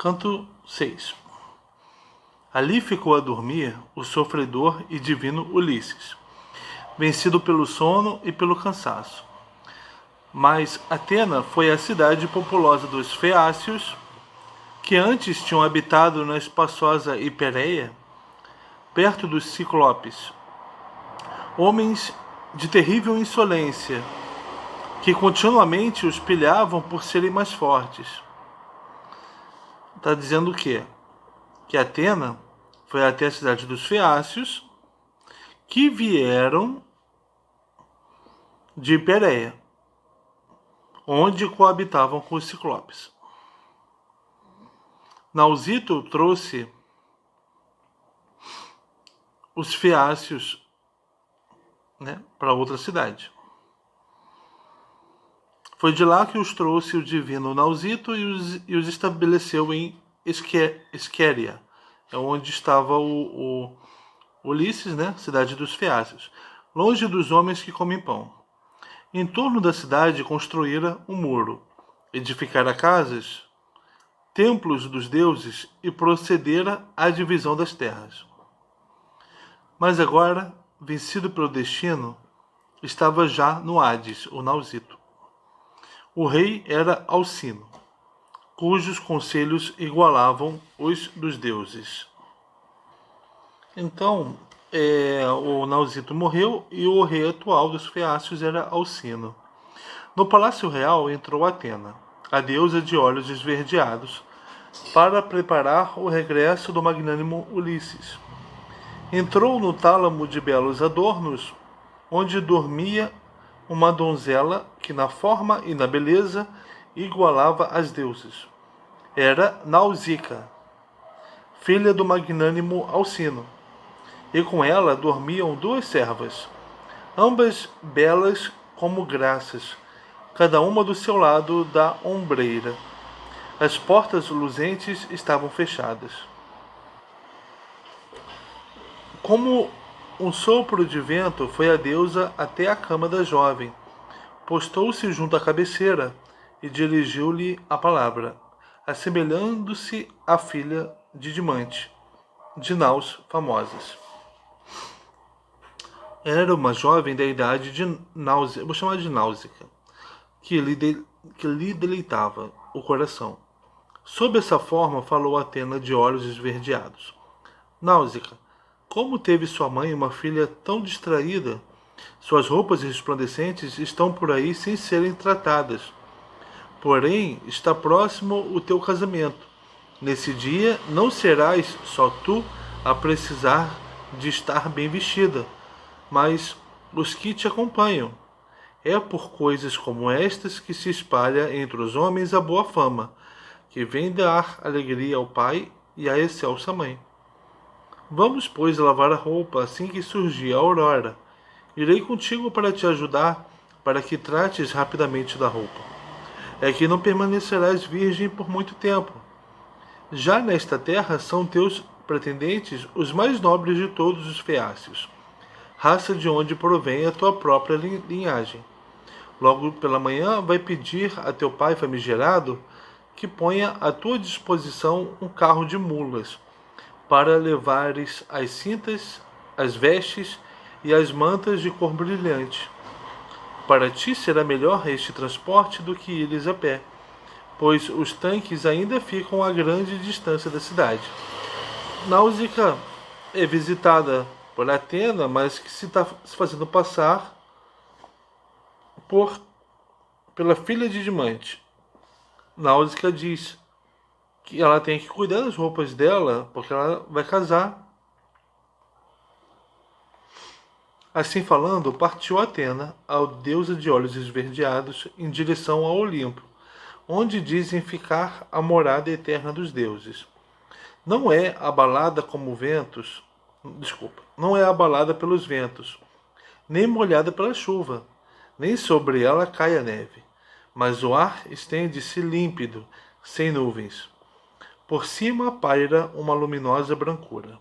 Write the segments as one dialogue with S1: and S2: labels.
S1: Canto 6. Ali ficou a dormir o sofredor e divino Ulisses, vencido pelo sono e pelo cansaço. Mas Atena foi a cidade populosa dos feácios, que antes tinham habitado na espaçosa Hipereia, perto dos Ciclopes, homens de terrível insolência, que continuamente os pilhavam por serem mais fortes. Está dizendo o quê? Que Atena foi até a cidade dos feácios, que vieram de Hipereia, onde coabitavam com os Ciclopes. Nausito trouxe os feácios, para outra cidade. Foi de lá que os trouxe o divino Nausito e os estabeleceu em Esquéria, onde estava o Ulisses, cidade dos feácios, longe dos homens que comem pão. Em torno da cidade construíra um muro, edificara casas, templos dos deuses e procedera à divisão das terras. Mas agora, vencido pelo destino, estava já no Hades, o Nausito. O rei era Alcino, cujos conselhos igualavam os dos deuses. Então, o Nausito morreu e o rei atual dos feácios era Alcino. No palácio real entrou Atena, a deusa de olhos esverdeados, para preparar o regresso do magnânimo Ulisses. Entrou no tálamo de belos adornos, onde dormia uma donzela que na forma e na beleza igualava as deusas. Era Nausica, filha do magnânimo Alcino, e com ela dormiam duas servas, ambas belas como graças, cada uma do seu lado da ombreira. As portas luzentes estavam fechadas. Como um sopro de vento, foi a deusa até a cama da jovem, postou-se junto à cabeceira e dirigiu-lhe a palavra, assemelhando-se à filha de Dimante, de naus famosas. Era uma jovem da idade de Náusea, vou chamar de Náusica, que lhe deleitava o coração. Sob essa forma falou Atena de olhos esverdeados. Náusica, como teve sua mãe uma filha tão distraída? Suas roupas resplandecentes estão por aí sem serem tratadas. Porém, está próximo o teu casamento. Nesse dia, não serás só tu a precisar de estar bem vestida, mas os que te acompanham. É por coisas como estas que se espalha entre os homens a boa fama, que vem dar alegria ao pai e à excelsa mãe. Vamos, pois, lavar a roupa assim que surgir a aurora. Irei contigo para te ajudar, para que trates rapidamente da roupa. É que não permanecerás virgem por muito tempo. Já nesta terra são teus pretendentes os mais nobres de todos os feácios, raça de onde provém a tua própria linhagem. Logo pela manhã vai pedir a teu pai famigerado que ponha à tua disposição um carro de mulas, para levares as cintas, as vestes e as mantas de cor brilhante. Para ti será melhor este transporte do que ires a pé, pois os tanques ainda ficam a grande distância da cidade. Náusica é visitada por Atena, mas que se está se fazendo passar pela filha de Dimante. Náusica diz que ela tem que cuidar das roupas dela, porque ela vai casar. Assim falando, partiu Atena, a deusa de olhos esverdeados, em direção ao Olimpo, onde dizem ficar a morada eterna dos deuses. Não é abalada não é abalada pelos ventos, nem molhada pela chuva, nem sobre ela cai a neve, mas o ar estende-se límpido, sem nuvens. Por cima paira uma luminosa brancura.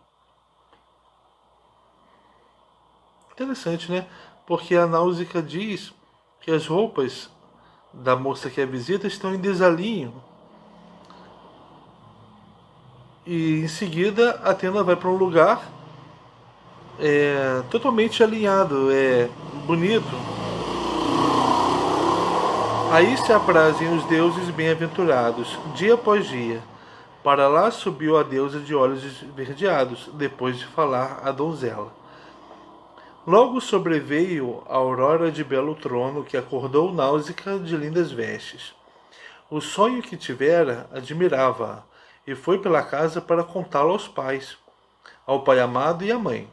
S1: Interessante, né? Porque a Náusica diz que as roupas da moça que a visita estão em desalinho. E em seguida Atena vai para um lugar totalmente alinhado, bonito. Aí se aprazem os deuses bem-aventurados, dia após dia. Para lá subiu a deusa de olhos esverdeados, depois de falar a donzela. Logo sobreveio a aurora de belo trono, que acordou Náusica de lindas vestes. O sonho que tivera admirava-a, e foi pela casa para contá-lo aos pais, ao pai amado e à mãe.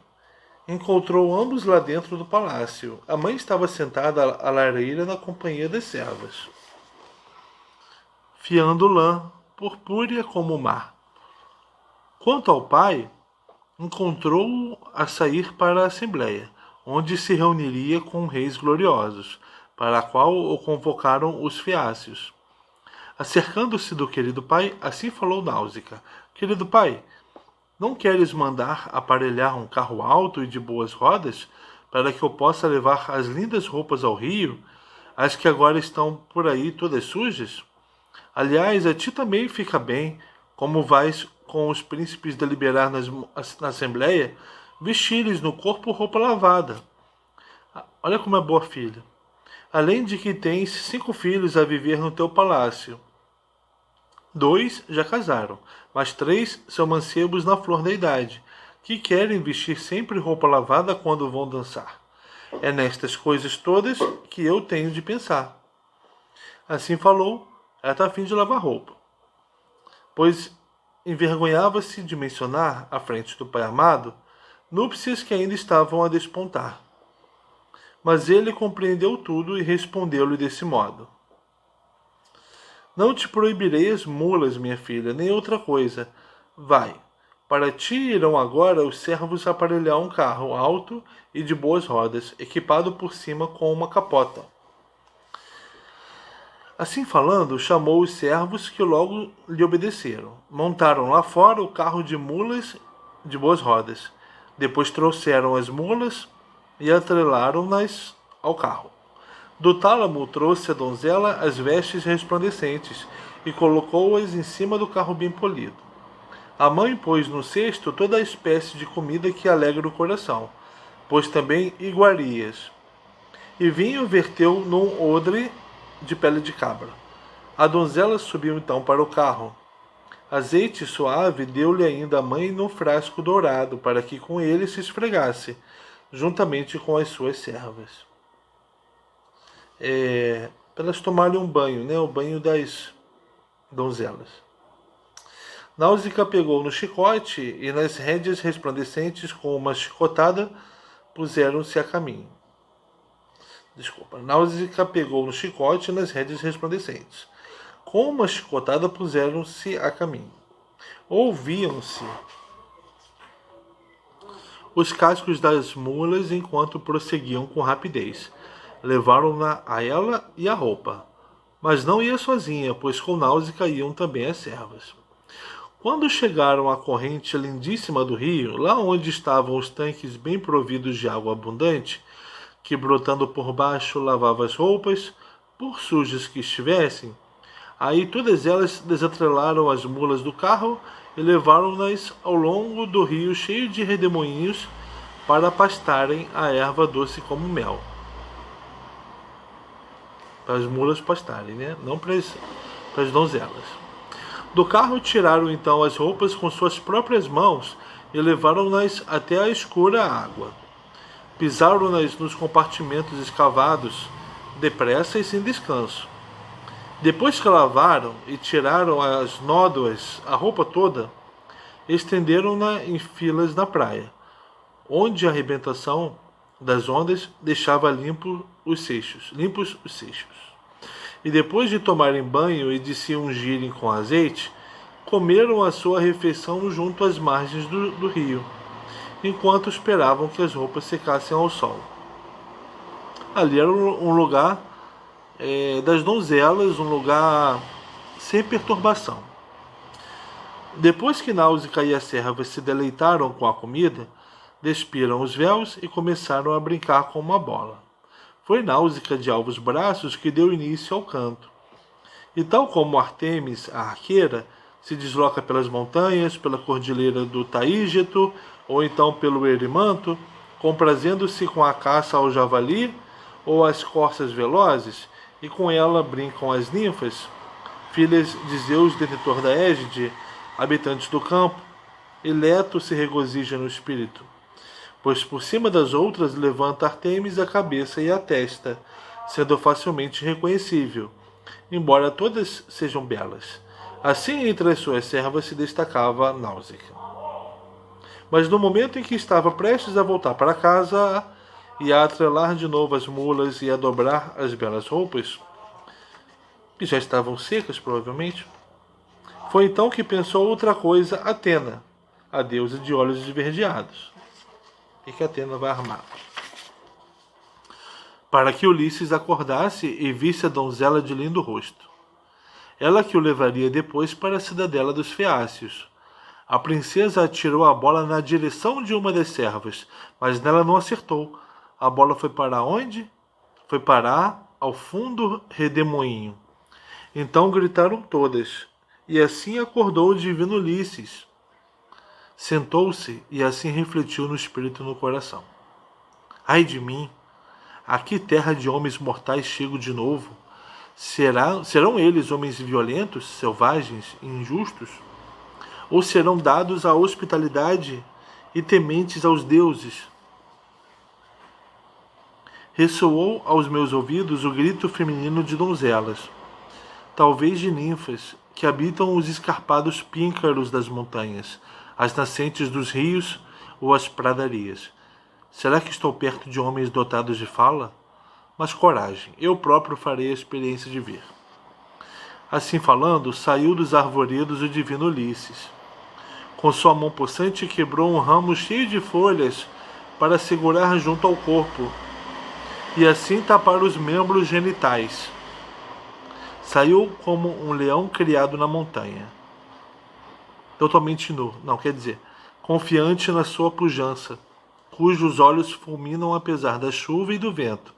S1: Encontrou ambos lá dentro do palácio. A mãe estava sentada à lareira na companhia das servas, fiando lã, purpúrea como o mar. Quanto ao pai, encontrou-o a sair para a assembleia, onde se reuniria com reis gloriosos, para a qual o convocaram os feácios. Acercando-se do querido pai, assim falou Náusica: Querido pai, não queres mandar aparelhar um carro alto e de boas rodas, para que eu possa levar as lindas roupas ao rio, as que agora estão por aí todas sujas? Aliás, a ti também fica bem, como vais com os príncipes deliberar na assembleia, vestires no corpo roupa lavada. Olha como é boa filha. Além de que tens 5 filhos a viver no teu palácio. 2 já casaram, mas 3 são mancebos na flor da idade, que querem vestir sempre roupa lavada quando vão dançar. É nestas coisas todas que eu tenho de pensar. Assim falou, ela está a fim de lavar roupa, pois envergonhava-se de mencionar, à frente do pai amado, núpcias que ainda estavam a despontar. Mas ele compreendeu tudo e respondeu-lhe desse modo: Não te proibirei as mulas, minha filha, nem outra coisa. Vai. Para ti irão agora os servos aparelhar um carro alto e de boas rodas, equipado por cima com uma capota. Assim falando, chamou os servos, que logo lhe obedeceram. Montaram lá fora o carro de mulas de boas rodas. Depois trouxeram as mulas e atrelaram-nas ao carro. Do tálamo trouxe a donzela as vestes resplandecentes e colocou-as em cima do carro bem polido. A mãe pôs no cesto toda a espécie de comida que alegra o coração, pôs também iguarias. E vinho verteu num odre de pele de cabra. A donzela subiu então para o carro. Azeite suave deu-lhe ainda a mãe num frasco dourado, para que com ele se esfregasse, juntamente com as suas servas. Para elas tomarem um banho, o banho das donzelas. Náusica pegou no chicote e nas rédeas resplandecentes, com uma chicotada, puseram-se a caminho. Náusica pegou no chicote e nas rédeas resplandecentes. Com uma chicotada puseram-se a caminho. Ouviam-se os cascos das mulas enquanto prosseguiam com rapidez. Levaram-na a ela e a roupa. Mas não ia sozinha, pois com Náusica iam também as servas. Quando chegaram à corrente lindíssima do rio, lá onde estavam os tanques bem providos de água abundante, que brotando por baixo lavava as roupas, por sujas que estivessem, aí todas elas desatrelaram as mulas do carro e levaram-nas ao longo do rio cheio de redemoinhos para pastarem a erva doce como mel. Para as mulas pastarem, não para as donzelas. Do carro tiraram então as roupas com suas próprias mãos e levaram-nas até a escura água. Pisaram-nas nos compartimentos escavados, depressa e sem descanso. Depois que lavaram e tiraram as nódoas, a roupa toda, estenderam-na em filas na praia, onde a arrebentação das ondas deixava limpos os seixos. E depois de tomarem banho e de se ungirem com azeite, comeram a sua refeição junto às margens do rio, enquanto esperavam que as roupas secassem ao sol. Ali era um lugar das donzelas, um lugar sem perturbação. Depois que Náusica e as servas se deleitaram com a comida, despiram os véus e começaram a brincar com uma bola. Foi Náusica de alvos braços que deu início ao canto. E tal como Artemis, a arqueira, se desloca pelas montanhas, pela cordilheira do Taígeto, ou então pelo Erimanto, comprazendo-se com a caça ao javali ou às corças velozes, e com ela brincam as ninfas, filhas de Zeus, detentor da égide, habitantes do campo, e Leto se regozija no espírito, pois por cima das outras levanta Artemis a cabeça e a testa, sendo facilmente reconhecível, embora todas sejam belas. Assim, entre as suas servas se destacava Náusica. Mas no momento em que estava prestes a voltar para casa e a atrelar de novo as mulas e a dobrar as belas roupas, que já estavam secas provavelmente, foi então que pensou outra coisa Atena, a deusa de olhos esverdeados. E que Atena vai armar? Para que Ulisses acordasse e visse a donzela de lindo rosto. Ela que o levaria depois para a cidadela dos Feácios. A princesa atirou a bola na direção de uma das servas, mas nela não acertou. A bola foi para onde? Foi parar ao fundo redemoinho. Então gritaram todas, e assim acordou o divino Ulisses. Sentou-se e assim refletiu no espírito e no coração. Ai de mim! A que terra de homens mortais chego de novo? Serão eles homens violentos, selvagens e injustos? Ou serão dados à hospitalidade e tementes aos deuses? Ressoou aos meus ouvidos o grito feminino de donzelas, talvez de ninfas, que habitam os escarpados píncaros das montanhas, as nascentes dos rios ou as pradarias. Será que estou perto de homens dotados de fala? Mas coragem, eu próprio farei a experiência de ver. Assim falando, saiu dos arvoredos o divino Ulisses. Com sua mão possante quebrou um ramo cheio de folhas para segurar junto ao corpo e assim tapar os membros genitais. Saiu como um leão criado na montanha. Totalmente nu, confiante na sua pujança, cujos olhos fulminam apesar da chuva e do vento,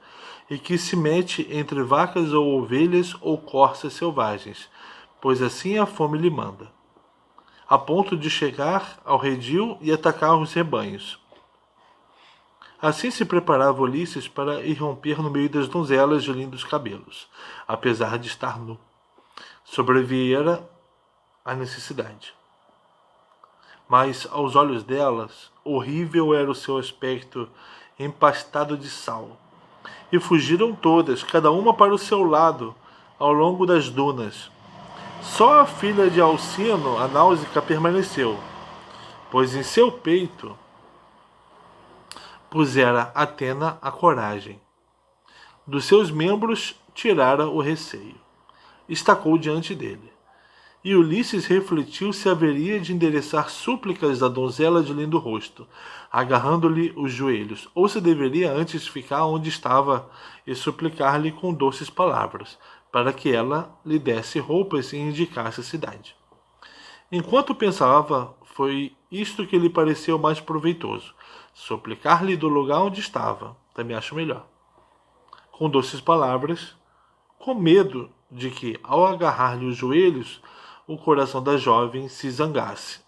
S1: e que se mete entre vacas ou ovelhas ou corças selvagens, pois assim a fome lhe manda, a ponto de chegar ao redil e atacar os rebanhos. Assim se preparava Ulisses para irromper no meio das donzelas de lindos cabelos, apesar de estar nu. Sobreviera a necessidade. Mas, aos olhos delas, horrível era o seu aspecto empastado de sal. E fugiram todas, cada uma para o seu lado, ao longo das dunas. Só a filha de Alcino, a Náusica, permaneceu, pois em seu peito pusera Atena a coragem. Dos seus membros tirara o receio. Estacou diante dele. E Ulisses refletiu se haveria de endereçar súplicas à donzela de lindo rosto, agarrando-lhe os joelhos, ou se deveria antes ficar onde estava e suplicar-lhe com doces palavras, para que ela lhe desse roupas e indicasse a cidade. Enquanto pensava, foi isto que lhe pareceu mais proveitoso, suplicar-lhe do lugar onde estava, também acho melhor, com doces palavras, com medo de que, ao agarrar-lhe os joelhos, o coração da jovem se zangasse.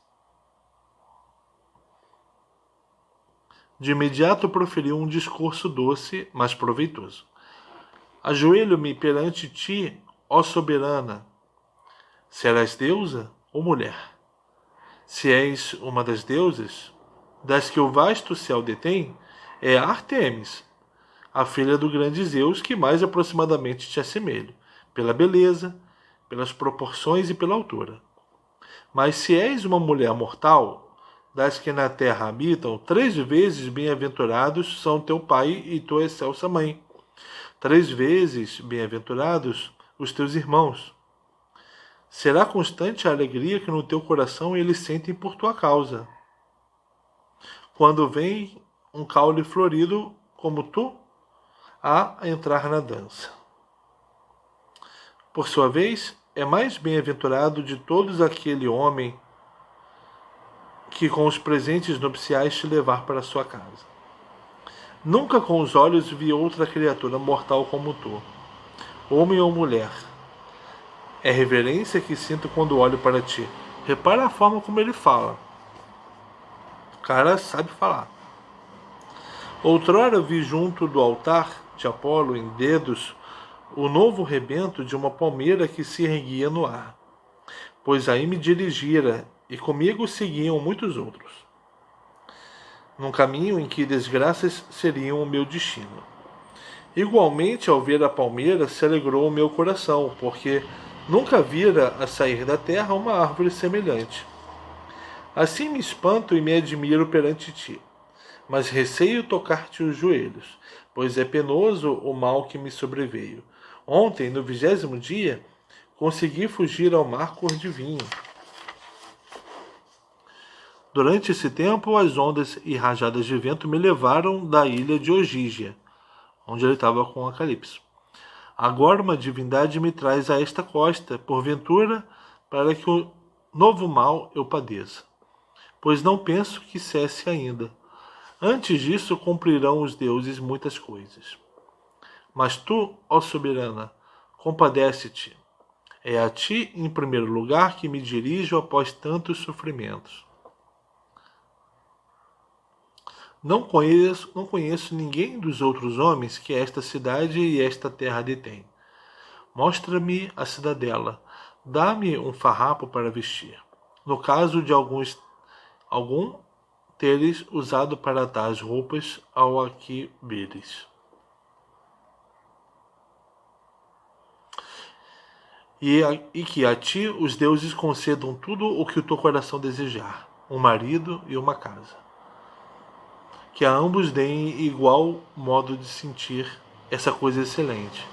S1: De imediato proferiu um discurso doce, mas proveitoso. Ajoelho-me perante ti, ó soberana. Serás deusa ou mulher? Se és uma das deusas, das que o vasto céu detém, é Artemis, a filha do grande Zeus, que mais aproximadamente te assemelho, pela beleza, pelas proporções e pela altura. Mas se és uma mulher mortal, das que na terra habitam, 3 vezes bem-aventurados são teu pai e tua excelsa mãe. 3 vezes bem-aventurados os teus irmãos. Será constante a alegria que no teu coração eles sentem por tua causa. Quando vem um caule florido como tu a entrar na dança. Por sua vez, é mais bem-aventurado de todos aquele homem que com os presentes nupciais te levar para sua casa. Nunca com os olhos vi outra criatura mortal como tu, homem ou mulher. É reverência que sinto quando olho para ti. Repara a forma como ele fala. O cara sabe falar. Outrora vi junto do altar de Apolo, em dedos, o novo rebento de uma palmeira que se erguia no ar, pois aí me dirigira, e comigo seguiam muitos outros, num caminho em que desgraças seriam o meu destino. Igualmente, ao ver a palmeira, se alegrou o meu coração, porque nunca vira a sair da terra uma árvore semelhante. Assim me espanto e me admiro perante ti, mas receio tocar-te os joelhos, pois é penoso o mal que me sobreveio. Ontem, no 20º dia, consegui fugir ao mar cor de vinho. Durante esse tempo, as ondas e rajadas de vento me levaram da ilha de Ogígia, onde ele estava com a Calypso. Agora uma divindade me traz a esta costa, porventura, para que o novo mal eu padeça, pois não penso que cesse ainda. Antes disso cumprirão os deuses muitas coisas. Mas tu, ó soberana, compadece-te. É a ti, em primeiro lugar, que me dirijo após tantos sofrimentos. Não conheço ninguém dos outros homens que esta cidade e esta terra detêm. Mostra-me a cidadela. Dá-me um farrapo para vestir. No caso de algum teres usado para dar as roupas ao aqui vires. E que a ti os deuses concedam tudo o que o teu coração desejar, um marido e uma casa. Que a ambos deem igual modo de sentir essa coisa excelente.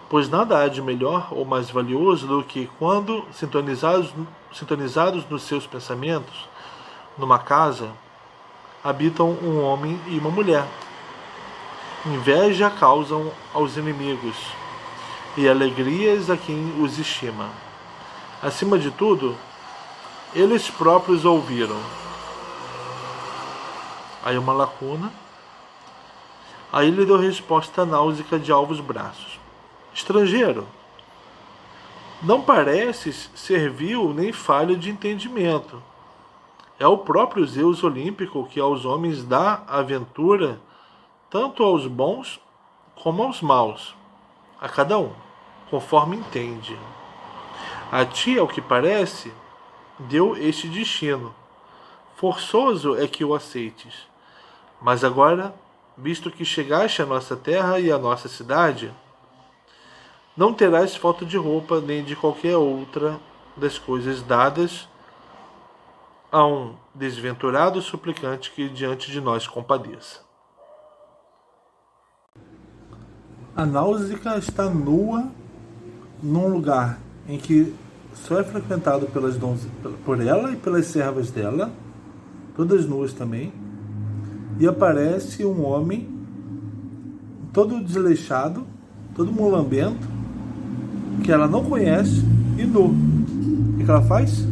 S1: Pois nada há de melhor ou mais valioso do que quando, sintonizados nos seus pensamentos, numa casa, habitam um homem e uma mulher. Inveja causam aos inimigos e alegrias a quem os estima. Acima de tudo, eles próprios ouviram. Aí uma lacuna. Aí ele deu resposta náusica de alvos braços. Estrangeiro, não pareces servil nem falho de entendimento. É o próprio Zeus olímpico que aos homens dá aventura, tanto aos bons como aos maus, a cada um, conforme entende. A ti, ao que parece, deu este destino. Forçoso é que o aceites. Mas agora, visto que chegaste à nossa terra e à nossa cidade, não terás falta de roupa nem de qualquer outra das coisas dadas a um desventurado suplicante que diante de nós compadeça. A Náusica está nua num lugar em que só é frequentado por ela e pelas servas dela, todas nuas também, e aparece um homem todo desleixado, todo mulambento, que ela não conhece, e nu. O que ela faz?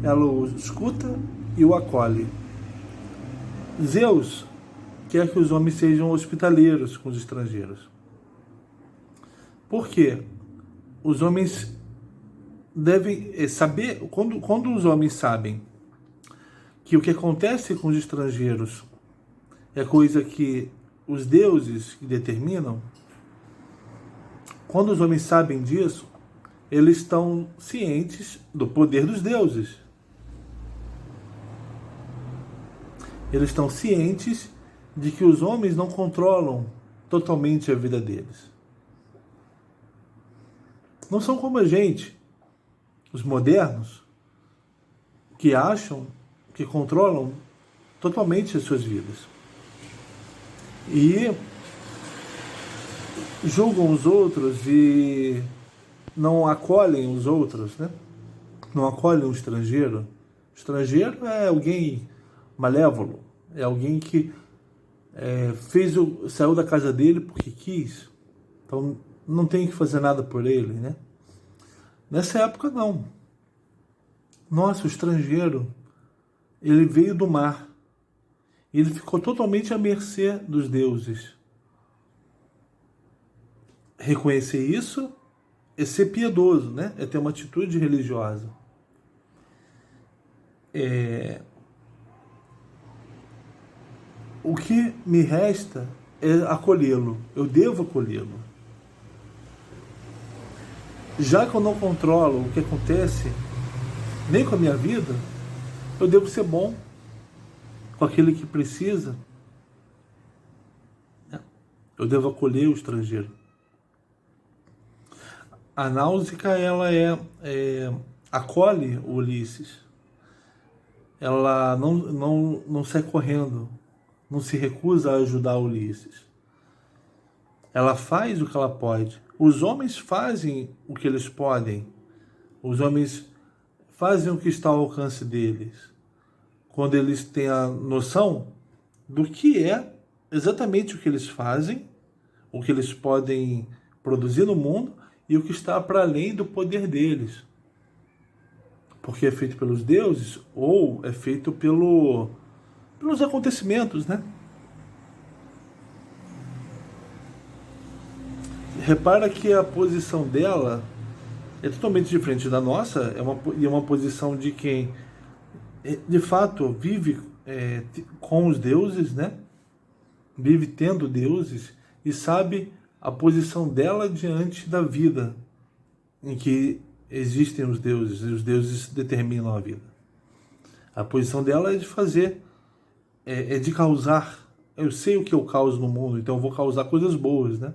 S1: Ela o escuta e o acolhe. Zeus quer que os homens sejam hospitaleiros com os estrangeiros. Por quê? Os homens devem saber, quando os homens sabem que o que acontece com os estrangeiros é coisa que os deuses determinam, quando os homens sabem disso, eles estão cientes do poder dos deuses. Eles estão cientes de que os homens não controlam totalmente a vida deles. Não são como a gente, os modernos, que acham que controlam totalmente as suas vidas. E julgam os outros e não acolhem os outros, né? Não acolhem o estrangeiro. O estrangeiro é alguém malévolo, é alguém que saiu da casa dele porque quis, então não tem que fazer nada por ele, né? Nessa época não. Nossa, o estrangeiro, ele veio do mar, ele ficou totalmente à mercê dos deuses. Reconhecer isso é ser piedoso, né? É ter uma atitude religiosa.
S2: O que me resta é acolhê-lo. Eu devo acolhê-lo. Já que eu não controlo o que acontece, nem com a minha vida, eu devo ser bom com aquele que precisa. Eu devo acolher o estrangeiro. A Náusica, ela acolhe o Ulisses. Ela não sai correndo, não se recusa a ajudar o Ulisses. Ela faz o que ela pode. Os homens fazem o que eles podem. Os homens fazem o que está ao alcance deles. Quando eles têm a noção do que é exatamente o que eles fazem, o que eles podem produzir no mundo e o que está para além do poder deles. Porque é feito pelos deuses ou é feito pelos acontecimentos, né? Repara que a posição dela é totalmente diferente da nossa, é uma posição de quem, de fato, vive com os deuses, né? Vive tendo deuses e sabe a posição dela diante da vida em que existem os deuses, e os deuses determinam a vida. A posição dela é de fazer, é de causar. Eu sei o que eu causo no mundo, então eu vou causar coisas boas, né?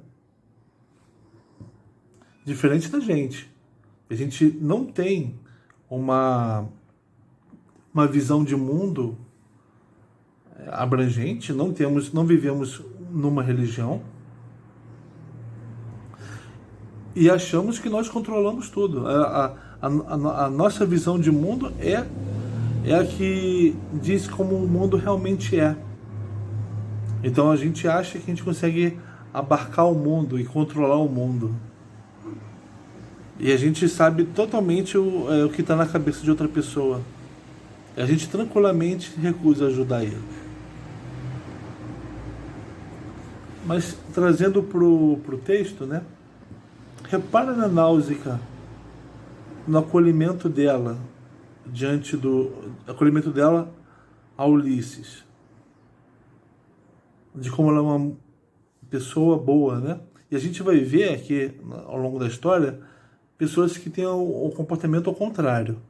S2: Diferente da gente. A gente não tem uma visão de mundo abrangente, não vivemos numa religião e achamos que nós controlamos tudo. A nossa visão de mundo é a que diz como o mundo realmente é. Então a gente acha que a gente consegue abarcar o mundo e controlar o mundo. E a gente sabe totalmente o que está na cabeça de outra pessoa. A gente tranquilamente recusa ajudar ele. Mas trazendo pro texto, né? Repara na Náusica, no acolhimento dela, acolhimento dela a Ulisses. De como ela é uma pessoa boa, né? E a gente vai ver aqui, ao longo da história, pessoas que têm o comportamento ao contrário.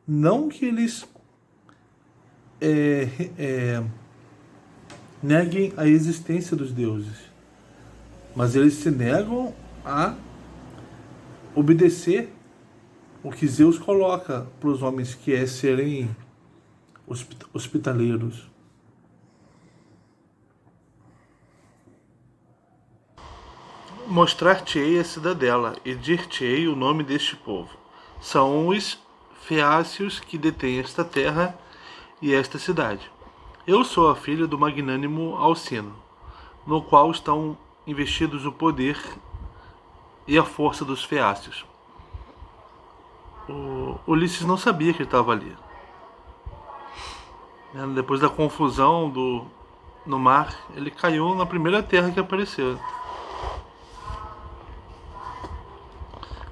S2: Não que eles neguem a existência dos deuses, mas eles se negam a obedecer o que Zeus coloca para os homens, que é serem hospitaleiros.
S1: Mostrar-te-ei a cidadela, e dir-te-ei o nome deste povo. São os feácios que detêm esta terra e esta cidade. Eu sou a filha do magnânimo Alcino, no qual estão investidos o poder e a força dos feácios. O Ulisses não sabia que ele estava ali. Depois da confusão no mar, ele caiu na primeira terra que apareceu.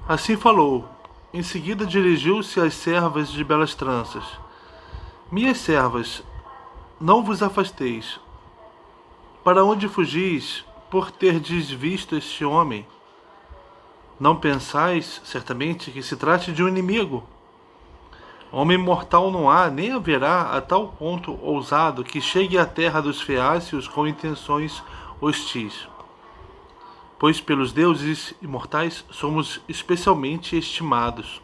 S1: Assim falou. Em seguida dirigiu-se às servas de belas tranças. Minhas servas, não vos afasteis. Para onde fugis por terdes visto este homem? Não pensais, certamente, que se trate de um inimigo. Homem mortal não há, nem haverá a tal ponto ousado que chegue à terra dos feácios com intenções hostis. Pois pelos deuses imortais somos especialmente estimados.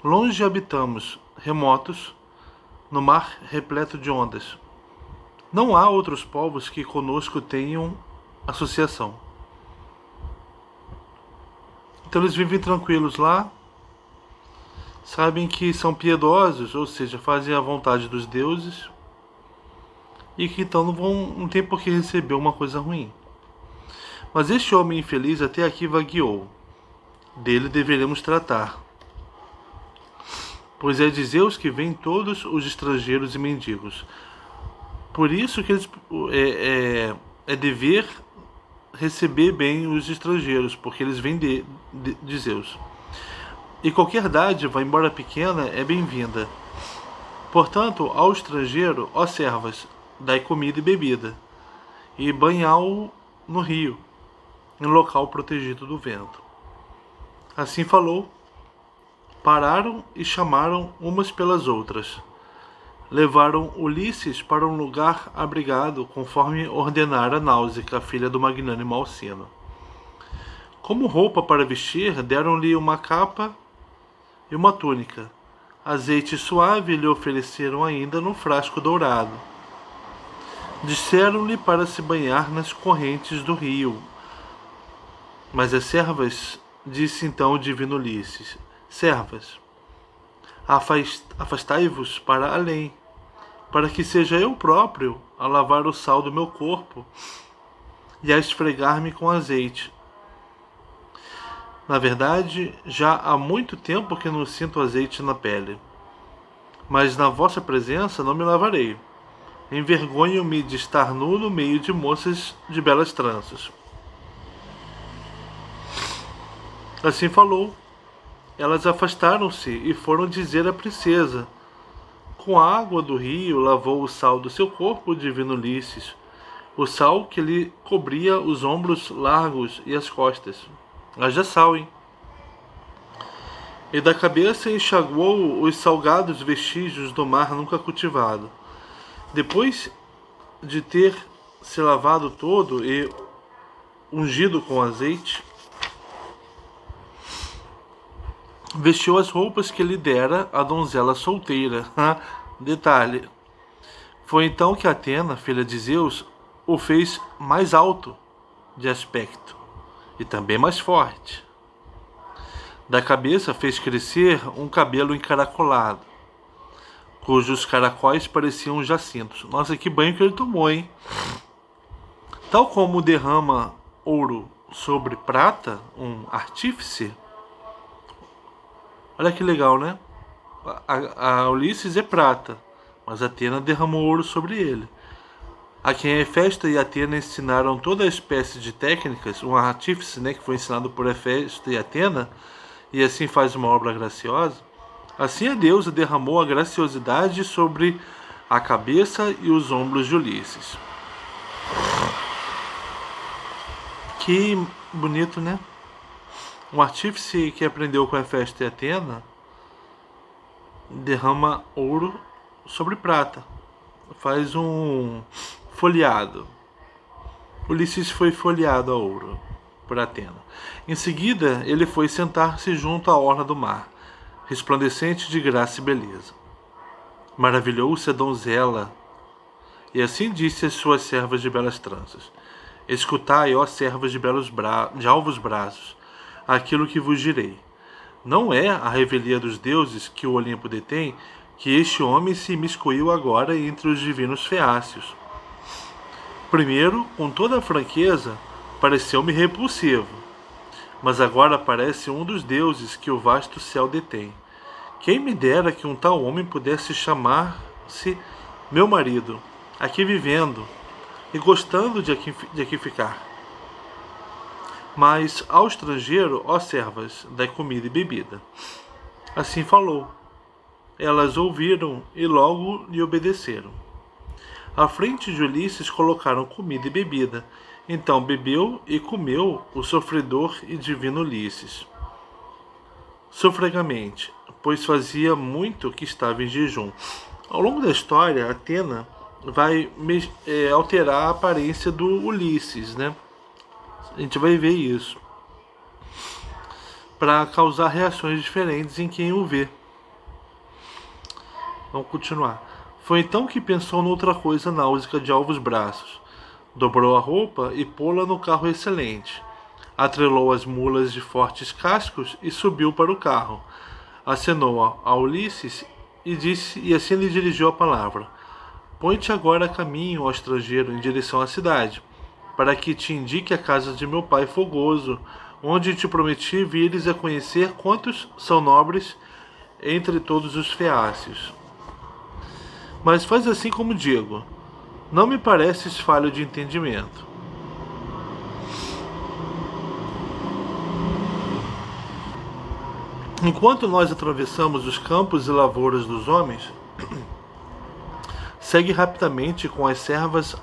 S1: Longe habitamos, remotos, no mar repleto de ondas. Não há outros povos que conosco tenham associação. Então eles vivem tranquilos lá, sabem que são piedosos, ou seja, fazem a vontade dos deuses, e que então não tem por que receber uma coisa ruim. Mas este homem infeliz até aqui vagueou. Dele deveremos tratar. Pois é de Zeus que vêm todos os estrangeiros e mendigos. Por isso que eles, é dever receber bem os estrangeiros, porque eles vêm de Zeus. E qualquer dádiva, embora pequena, é bem-vinda. Portanto, ao estrangeiro, ó servas, dai comida e bebida, e banhá-o no rio, em local protegido do vento. Assim falou, pararam e chamaram umas pelas outras. Levaram Ulisses para um lugar abrigado, conforme ordenara Náusica, a filha do magnânimo Alcino. Como roupa para vestir, deram-lhe uma capa e uma túnica. Azeite suave lhe ofereceram ainda num frasco dourado. Disseram-lhe para se banhar nas correntes do rio. Mas as servas, disse então o divino Ulisses, servas, afastai-vos para além, para que seja eu próprio a lavar o sal do meu corpo e a esfregar-me com azeite. Na verdade, já há muito tempo que não sinto azeite na pele. Mas na vossa presença não me lavarei. Envergonho-me de estar nu no meio de moças de belas tranças. Assim falou. Elas afastaram-se e foram dizer à princesa. Com a água do rio lavou o sal do seu corpo o divino Ulisses, o sal que lhe cobria os ombros largos e as costas. Haja sal, hein? E da cabeça enxaguou os salgados vestígios do mar nunca cultivado. Depois de ter se lavado todo e ungido com azeite, vestiu as roupas que lhe dera a donzela solteira. Detalhe. Foi então que Atena, filha de Zeus, o fez mais alto de aspecto e também mais forte. Da cabeça fez crescer um cabelo encaracolado, cujos caracóis pareciam jacintos. Nossa, que banho que ele tomou, hein? Tal como derrama ouro sobre prata, um artífice. Olha que legal, né? A Ulisses é prata, mas Atena derramou ouro sobre ele. A quem Hefesto e Atena ensinaram toda a espécie de técnicas, um artífice, né, que foi ensinado por Hefesto e Atena, e assim faz uma obra graciosa. Assim a deusa derramou a graciosidade sobre a cabeça e os ombros de Ulisses. Que bonito, né? Um artífice que aprendeu com Hefesto e Atena derrama ouro sobre prata. Faz um folheado. Ulisses foi folheado a ouro por Atena. Em seguida, ele foi sentar-se junto à orla do mar, resplandecente de graça e beleza. Maravilhou-se a donzela, e assim disse às suas servas de belas tranças: escutai, ó servas de alvos braços, aquilo que vos direi. Não é a revelia dos deuses que o Olimpo detém que este homem se imiscuiu agora entre os divinos feácios. Primeiro, com toda a franqueza, pareceu-me repulsivo, mas agora parece um dos deuses que o vasto céu detém. Quem me dera que um tal homem pudesse chamar-se meu marido, aqui vivendo e gostando de aqui ficar. Mas ao estrangeiro, ó servas, dai comida e bebida. Assim falou. Elas ouviram e logo lhe obedeceram. À frente de Ulisses colocaram comida e bebida. Então bebeu e comeu o sofredor e divino Ulisses, sofregamente, pois fazia muito que estava em jejum. Ao longo da história, Atena vai alterar a aparência do Ulisses, né? A gente vai ver isso, para causar reações diferentes em quem o vê. Vamos continuar. Foi então que pensou noutra coisa náusica de alvos braços. Dobrou a roupa e pô-la no carro excelente. Atrelou as mulas de fortes cascos e subiu para o carro. Acenou a Ulisses e assim lhe dirigiu a palavra: põe-te agora a caminho, ó estrangeiro, em direção à cidade, para que te indique a casa de meu pai Fogoso, onde te prometi vires a conhecer quantos são nobres entre todos os feácios. Mas faz assim como digo. Não me pareces falho de entendimento. Enquanto nós atravessamos os campos e lavouras dos homens, Segue rapidamente com as servas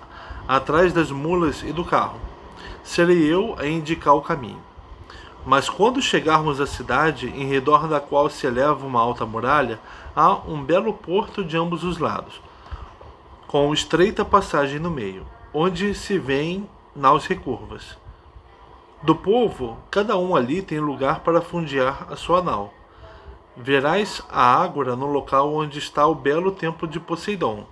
S1: atrás das mulas e do carro. Serei eu a indicar o caminho. Mas quando chegarmos à cidade, em redor da qual se eleva uma alta muralha, há um belo porto de ambos os lados, com estreita passagem no meio, onde se vêem naus recurvas. Do povo, cada um ali tem lugar para fundear a sua nau. Verás a ágora no local onde está o belo templo de Poseidon.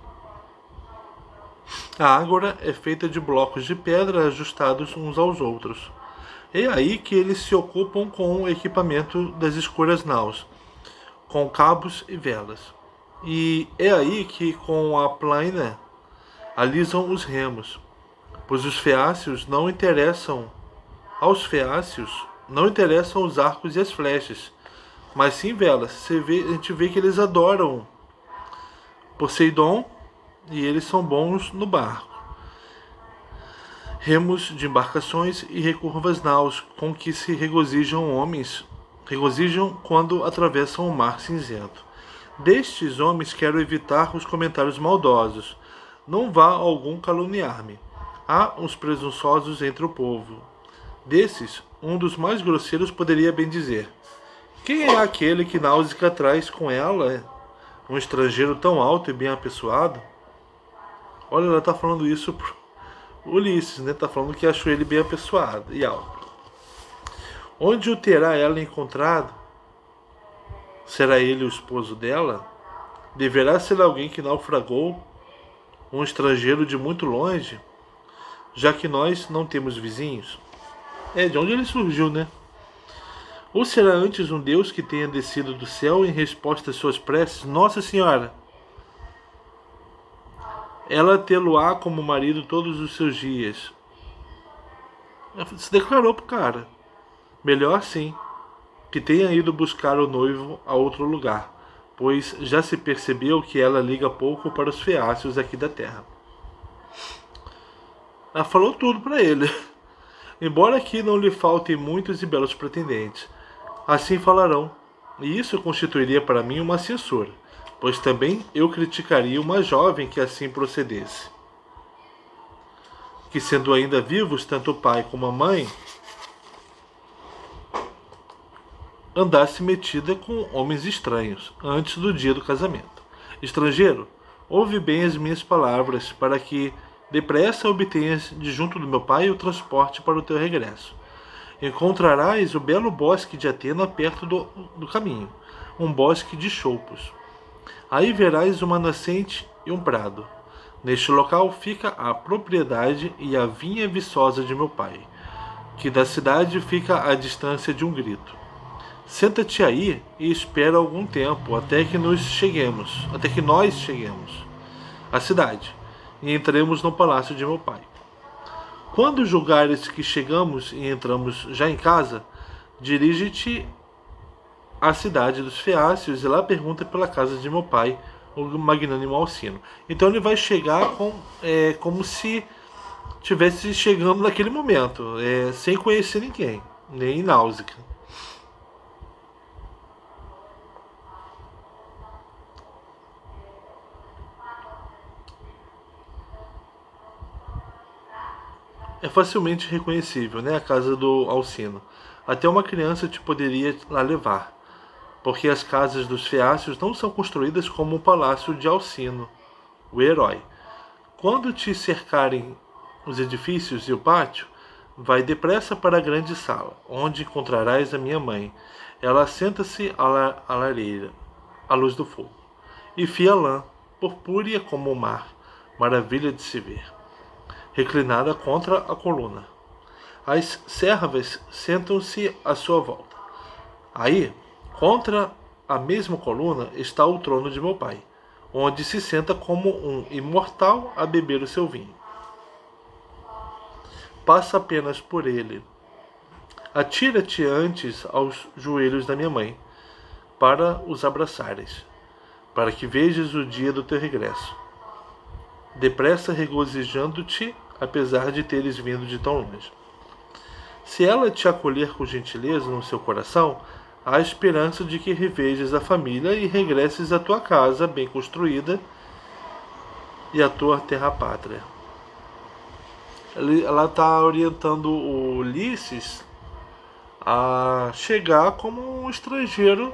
S1: A ágora é feita de blocos de pedra ajustados uns aos outros. É aí que eles se ocupam com o equipamento das escuras naus, com cabos e velas. E é aí que, com a plaina, alisam os remos, pois os feácios não interessam. Aos feácios não interessam os arcos e as flechas, mas sim velas. A gente vê que eles adoram Poseidon e eles são bons no barco. Remos de embarcações e recurvas naus com que se regozijam quando atravessam o mar cinzento. Destes homens quero evitar os comentários maldosos. Não vá algum caluniar-me. Há uns presunçosos entre o povo. Desses, um dos mais grosseiros poderia bem dizer: quem é aquele que Náusica traz com ela? Um estrangeiro tão alto e bem apessoado? Olha, ela está falando isso pro Ulisses, né? Está falando que achou ele bem apessoado e alto. Onde o terá ela encontrado? Será ele o esposo dela? Deverá ser alguém que naufragou, um estrangeiro de muito longe, já que nós não temos vizinhos? É, de onde ele surgiu, né? Ou será antes um Deus que tenha descido do céu em resposta às suas preces? Nossa Senhora! Ela tê-lo-á como marido todos os seus dias. Se declarou pro cara. Melhor assim, que tenha ido buscar o noivo a outro lugar, pois já se percebeu que ela liga pouco para os feácios aqui da terra. Ela falou tudo para ele. Embora aqui não lhe faltem muitos e belos pretendentes, assim falarão, e isso constituiria para mim uma censura, pois também eu criticaria uma jovem que assim procedesse. Que sendo ainda vivos tanto o pai como a mãe, andasse metida com homens estranhos, antes do dia do casamento. Estrangeiro, ouve bem as minhas palavras, para que depressa obtenhas de junto do meu pai o transporte para o teu regresso. Encontrarás o belo bosque de Atena perto do caminho, um bosque de choupos. Aí verás uma nascente e um prado. Neste local fica a propriedade e a vinha viçosa de meu pai, que da cidade fica à distância de um grito. Senta-te aí e espera algum tempo até que nós cheguemos à cidade e entremos no palácio de meu pai. Quando julgares que chegamos e entramos já em casa, dirige-te à cidade dos feácios e lá pergunta pela casa de meu pai, o magnânimo Alcino. Então ele vai chegar como se estivesse chegando naquele momento, sem conhecer ninguém, nem Náusica. É facilmente reconhecível, né, a casa do Alcino. Até uma criança te poderia lá levar, porque as casas dos feácios não são construídas como o palácio de Alcino, o herói. Quando te cercarem os edifícios e o pátio, vai depressa para a grande sala, onde encontrarás a minha mãe. Ela senta-se à lareira, à luz do fogo, e fia lã, purpúrea como o mar, maravilha de se ver, reclinada contra a coluna. As servas sentam-se à sua volta. Aí, contra a mesma coluna, está o trono de meu pai, onde se senta como um imortal a beber o seu vinho. Passa apenas por ele. Atira-te antes aos joelhos da minha mãe, para os abraçares, para que vejas o dia do teu regresso. Depressa regozijando-te, apesar de teres vindo de tão longe. Se ela te acolher com gentileza no seu coração, há esperança de que revejas a família e regresses à tua casa bem construída e a tua terra pátria. Ela está orientando o Ulisses a chegar como um estrangeiro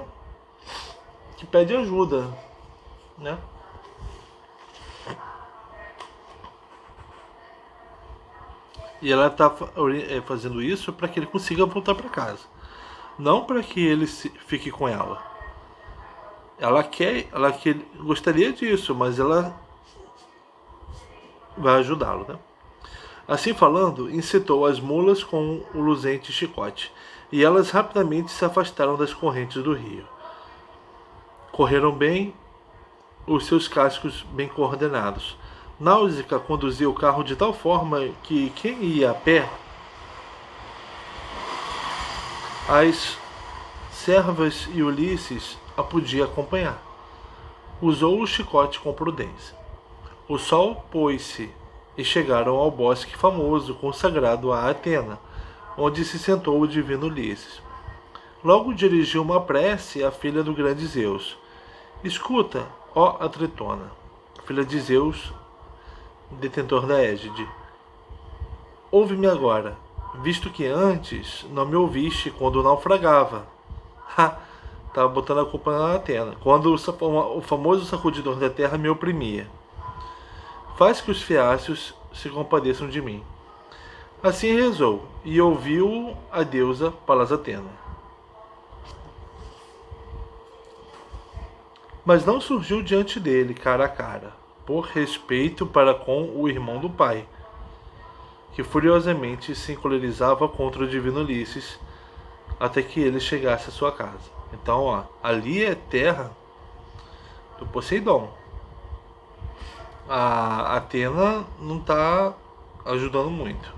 S1: que pede ajuda, né? E ela está fazendo isso para que ele consiga voltar para casa, não para que ele fique com ela. Ela gostaria disso, mas ela vai ajudá-lo, né? Assim falando, incitou as mulas com o luzente chicote, e elas rapidamente se afastaram das correntes do rio. Correram bem os seus cascos bem coordenados. Náusica conduzia o carro de tal forma que quem ia a pé, as servas e Ulisses a podia acompanhar. Usou o chicote com prudência. O sol pôs-se e chegaram ao bosque famoso consagrado a Atena, onde se sentou o divino Ulisses. Logo dirigiu uma prece à filha do grande Zeus. Escuta, ó Atritona, filha de Zeus, detentor da égide. Ouve-me agora, visto que antes não me ouviste quando naufragava. Ha! Estava botando a culpa na Atena. Quando o famoso sacudidor da terra me oprimia. Faz que os fiácios se compadeçam de mim. Assim rezou, e ouviu a deusa Palas Atena. Mas não surgiu diante dele, cara a cara, por respeito para com o irmão do pai, que furiosamente se encolerizava contra o divino Ulisses, até que ele chegasse à sua casa. Então, ó, ali é terra do Poseidon. A Atena não está ajudando muito.